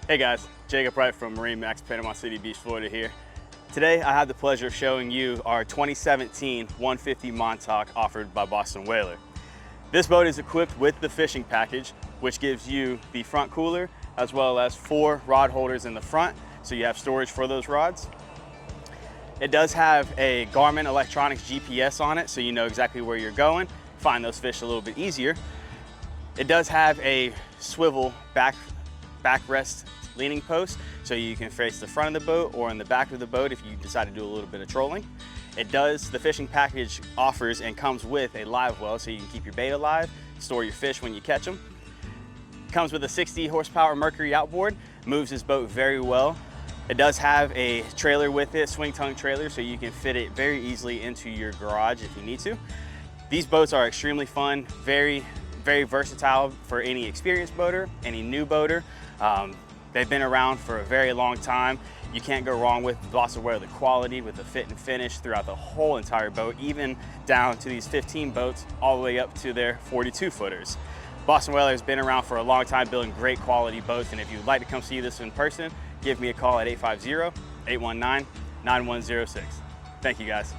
Hey guys, Jacob Wright from MarineMax, Panama City Beach, Florida here. Today I have the pleasure of showing you our 2017 150 Montauk offered by Boston Whaler. This boat is equipped with the fishing package, which gives you the front cooler as well as 4 rod holders in the front, so you have storage for those rods. It does have a Garmin electronics GPS on it, so you know exactly where you're going, find those fish a little bit easier. It does have a swivel backrest leaning post, so you can face the front of the boat or in the back of the boat if you decide to do a little bit of trolling. The fishing package offers and comes with a live well, so you can keep your bait alive, store your fish when you catch them. Comes with a 60 horsepower Mercury outboard, moves this boat very well. It does have a trailer with it, swing tongue trailer, so you can fit it very easily into your garage if you need to. These boats are extremely fun, very versatile for any experienced boater, any new boater. They've been around for a very long time. You can't go wrong with Boston Whaler, the quality with the fit and finish throughout the whole entire boat, even down to these 15 boats, all the way up to their 42 footers. Boston Whaler has been around for a long time building great quality boats, and if you'd like to come see this in person, give me a call at 850-819-9106. Thank you guys.